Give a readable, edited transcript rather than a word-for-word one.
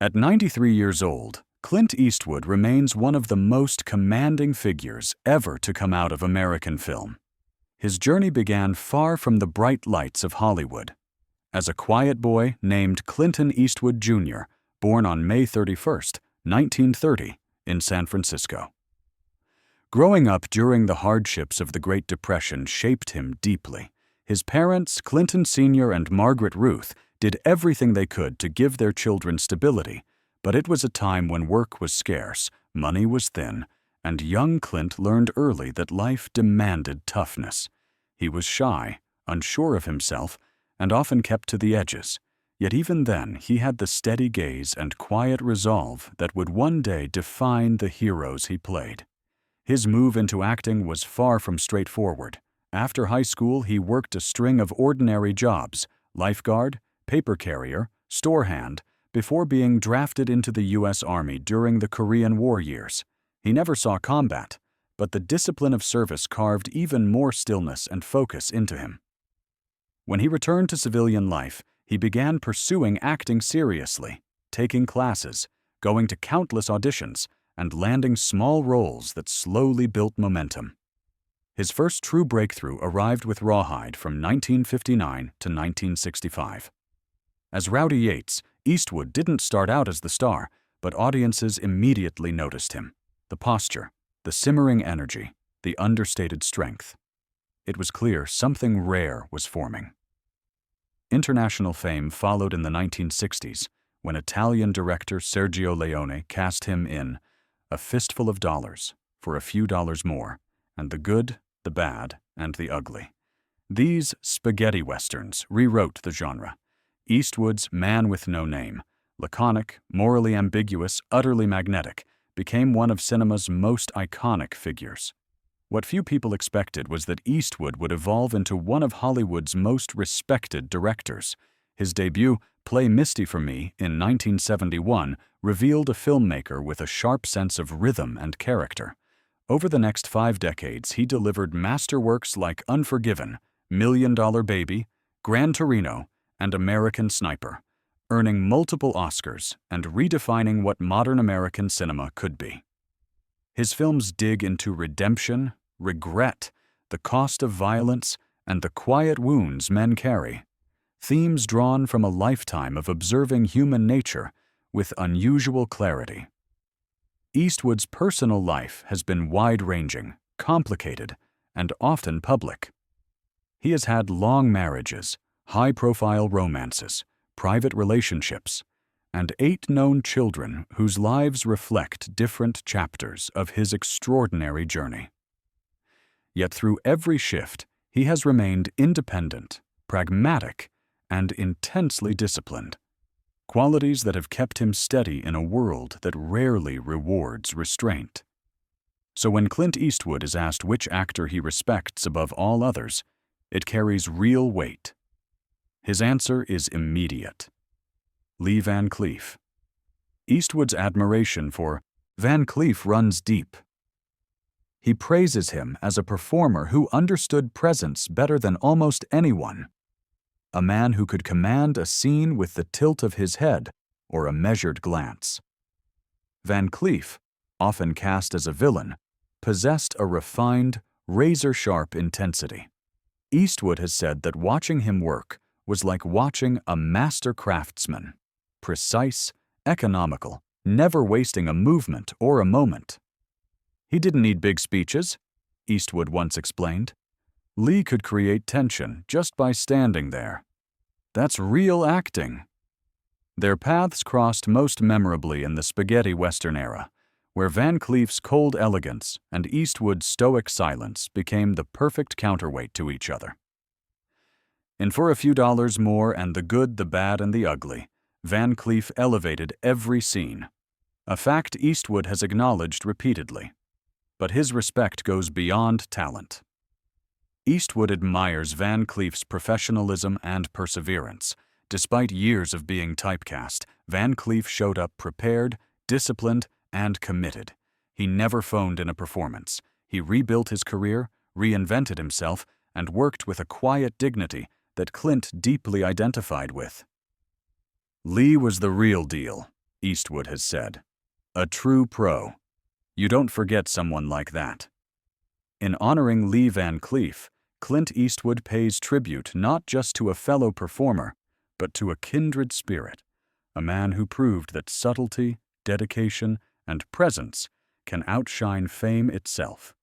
At 93 years old, Clint Eastwood remains one of the most commanding figures ever to come out of American film. His journey began far from the bright lights of Hollywood. As a quiet boy named Clinton Eastwood Jr., born on May 31, 1930, in San Francisco. Growing up during the hardships of the Great Depression shaped him deeply. His parents, Clinton Sr. and Margaret Ruth, did everything they could to give their children stability, but it was a time when work was scarce, money was thin, and young Clint learned early that life demanded toughness. He was shy, unsure of himself, and often kept to the edges. Yet even then, he had the steady gaze and quiet resolve that would one day define the heroes he played. His move into acting was far from straightforward. After high school, he worked a string of ordinary jobs: lifeguard, paper carrier, store hand, before being drafted into the U.S. Army during the Korean War years. He never saw combat, but the discipline of service carved even more stillness and focus into him. When he returned to civilian life, he began pursuing acting seriously, taking classes, going to countless auditions, and landing small roles that slowly built momentum. His first true breakthrough arrived with Rawhide from 1959 to 1965. As Rowdy Yates, Eastwood didn't start out as the star, but audiences immediately noticed him. The posture, the simmering energy, the understated strength. It was clear something rare was forming. International fame followed in the 1960s, when Italian director Sergio Leone cast him in A Fistful of Dollars for a Few Dollars More, and The Good, the Bad, and the Ugly. These spaghetti westerns rewrote the genre. Eastwood's Man with No Name, laconic, morally ambiguous, utterly magnetic, became one of cinema's most iconic figures. What few people expected was that Eastwood would evolve into one of Hollywood's most respected directors. His debut, Play Misty for Me, in 1971, revealed a filmmaker with a sharp sense of rhythm and character. Over the next 5 decades, he delivered masterworks like Unforgiven, $1 Million Baby, Gran Torino, and American Sniper, earning multiple Oscars and redefining what modern American cinema could be. His films dig into redemption, regret, the cost of violence, and the quiet wounds men carry, themes drawn from a lifetime of observing human nature with unusual clarity. Eastwood's personal life has been wide-ranging, complicated, and often public. He has had long marriages, high-profile romances, private relationships, and 8 known children whose lives reflect different chapters of his extraordinary journey. Yet through every shift, he has remained independent, pragmatic, and intensely disciplined, qualities that have kept him steady in a world that rarely rewards restraint. So when Clint Eastwood is asked which actor he respects above all others, it carries real weight. His answer is immediate: Lee Van Cleef. Eastwood's admiration for Van Cleef runs deep. He praises him as a performer who understood presence better than almost anyone, a man who could command a scene with the tilt of his head or a measured glance. Van Cleef, often cast as a villain, possessed a refined, razor-sharp intensity. Eastwood has said that watching him work was like watching a master craftsman, precise, economical, never wasting a movement or a moment. He didn't need big speeches, Eastwood once explained. Lee could create tension just by standing there. That's real acting. Their paths crossed most memorably in the spaghetti western era, where Van Cleef's cold elegance and Eastwood's stoic silence became the perfect counterweight to each other. In For a Few Dollars More and The Good, the Bad, and the Ugly, Van Cleef elevated every scene, a fact Eastwood has acknowledged repeatedly. But his respect goes beyond talent. Eastwood admires Van Cleef's professionalism and perseverance. Despite years of being typecast, Van Cleef showed up prepared, disciplined, and committed. He never phoned in a performance. He rebuilt his career, reinvented himself, and worked with a quiet dignity that Clint deeply identified with. Lee was the real deal, Eastwood has said. A true pro. You don't forget someone like that. In honoring Lee Van Cleef, Clint Eastwood pays tribute not just to a fellow performer, but to a kindred spirit, a man who proved that subtlety, dedication, and presence can outshine fame itself.